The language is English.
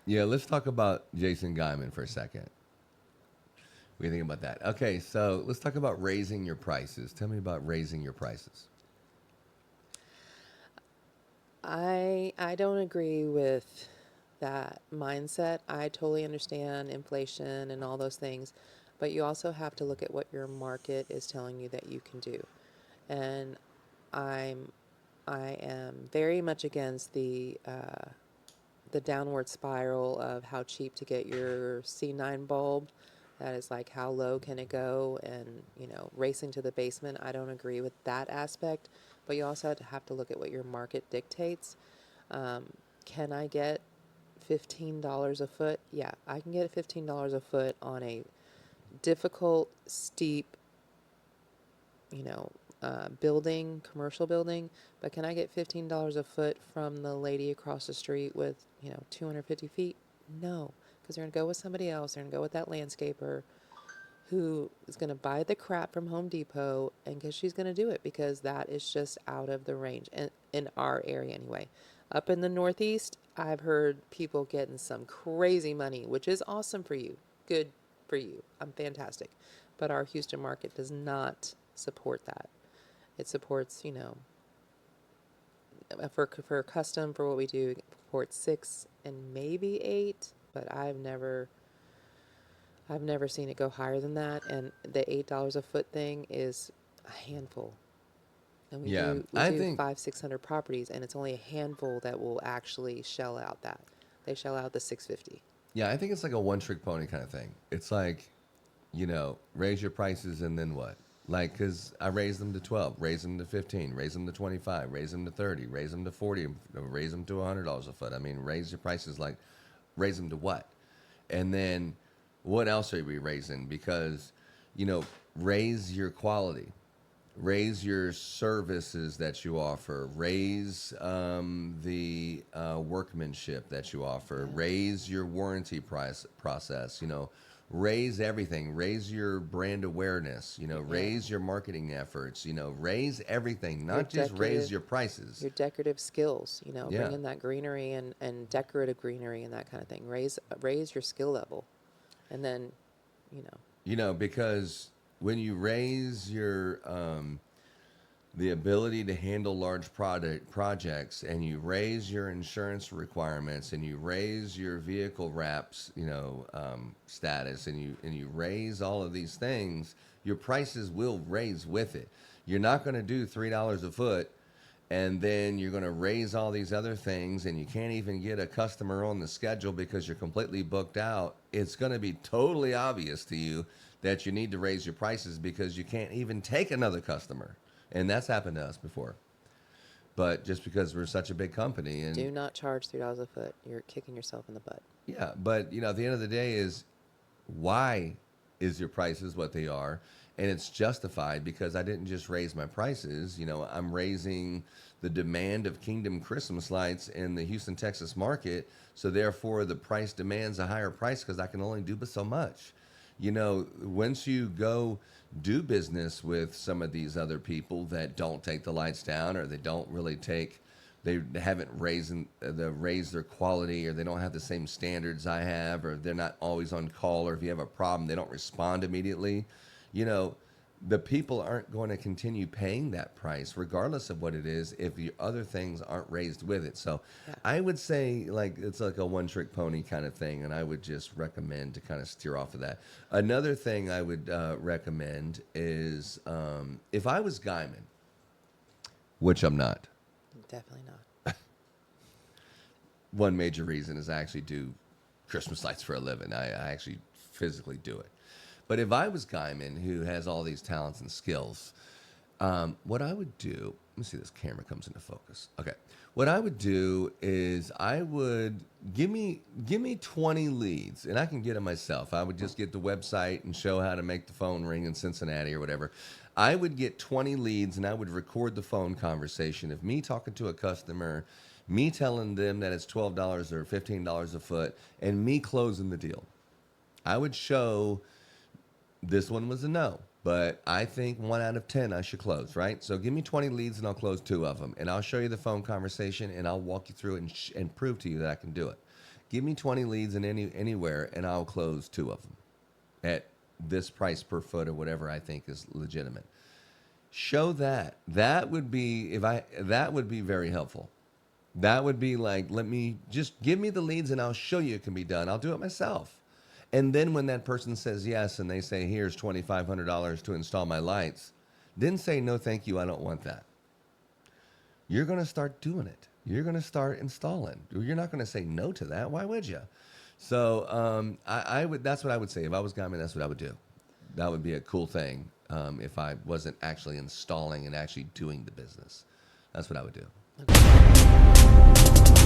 Yeah, let's talk about Jason Geiman for a second. What do you think about that? Okay, so let's talk about raising your prices. Tell me about raising your prices. I don't agree with that mindset. I totally understand inflation and all those things, but you also have to look at what your market is telling you that you can do. And I'm I am very much against the downward spiral of how cheap to get your C9 bulb. That is like how low can it go, and racing to the basement. I don't agree with that aspect, but you also have to look at what your market dictates. Um, can I get $15 a foot? Yeah, I can get $15 a foot on a difficult, steep, you know, building, commercial building, but can I get $15 a foot from the lady across the street with, 250 feet? No, because they're going to go with somebody else. They're going to go with that landscaper who is going to buy the crap from Home Depot, and because she's going to do it because that is just out of the range in our area anyway. Up in the Northeast, I've heard people getting some crazy money, which is awesome for you. Good for you. I'm fantastic. But our Houston market does not support that. It supports, for custom for what we do, it supports 6 and maybe 8, but I've never seen it go higher than that. And the $8 a foot thing is a handful. And we Yeah, do we I do think, 500-600 properties, and it's only a handful that will actually shell out that. They shell out the 650. yeah, I think it's like a one trick pony kind of thing. It's like, raise your prices and then what? Like, because I raised them to 12, raise them to 15, raise them to 25, raise them to 30, raise them to 40, raise them to $100 a foot. I mean, raise your prices like, raise them to what? And then what else are we raising? Because, raise your quality, raise your services that you offer, raise the workmanship that you offer, Yes. raise your warranty price process, raise everything, raise your brand awareness, Yeah. raise your marketing efforts, raise everything, Your not just raise decorative your prices. your decorative skills, bring Yeah. in that greenery and decorative greenery and that kind of thing. Raise your skill level. And then, you know, Because when you raise your the ability to handle large product projects, and you raise your insurance requirements, and you raise your vehicle wraps status, and you raise all of these things, your prices will raise with it. You're not going to do $3 a foot and then you're going to raise all these other things and you can't even get a customer on the schedule because you're completely booked out. It's going to be totally obvious to you that you need to raise your prices because you can't even take another customer. And that's happened to us before. But just because we're such a big company, and do not charge $3 a foot. You're kicking yourself in the butt. yeah, but at the end of the day is, why is your prices what they are? And it's justified because I didn't just raise my prices. I'm raising the demand of Kingdom Christmas lights in the Houston, Texas market. So therefore, the price demands a higher price because I can only do but so much. Once you go do business with some of these other people that don't take the lights down, or they don't really take, they haven't raised their quality, or they don't have the same standards I have, or they're not always on call, or if you have a problem they don't respond immediately. you know the people aren't going to continue paying that price regardless of what it is if the other things aren't raised with it. So Yeah. I would say, like, it's like a one trick pony kind of thing, and I would just recommend to kind of steer off of that. Another thing I would recommend is, if I was Guyman, which I'm not. Definitely not. One major reason is I actually do Christmas lights for a living. I actually physically do it. But if I was Guyman, who has all these talents and skills, what I would do, let me see, this camera comes into focus. Okay. What I would do is I would give me 20 leads, and I can get them myself. I would just get the website and show how to make the phone ring in Cincinnati or whatever. I would get 20 leads and I would record the phone conversation of me talking to a customer, me telling them that it's $12 or $15 a foot, and me closing the deal. I would show this one was a no, but I think 1 out of 10 I should close, right? So give me 20 leads and I'll close 2 of them. And I'll show you the phone conversation and I'll walk you through it and prove to you that I can do it. Give me 20 leads in anywhere, and I'll close 2 of them at this price per foot or whatever I think is legitimate. Show that. That would be that would be very helpful. That would be like, let me just give me the leads and I'll show you it can be done. I'll do it myself. And then when that person says yes and they say, here's $2,500 to install my lights, then say, no, thank you, I don't want that. You're going to start doing it. You're going to start installing. You're not going to say no to that. Why would you? So I would. That's what I would say. If I was Geiman, that's what I would do. That would be a cool thing if I wasn't actually installing and actually doing the business. That's what I would do. Okay.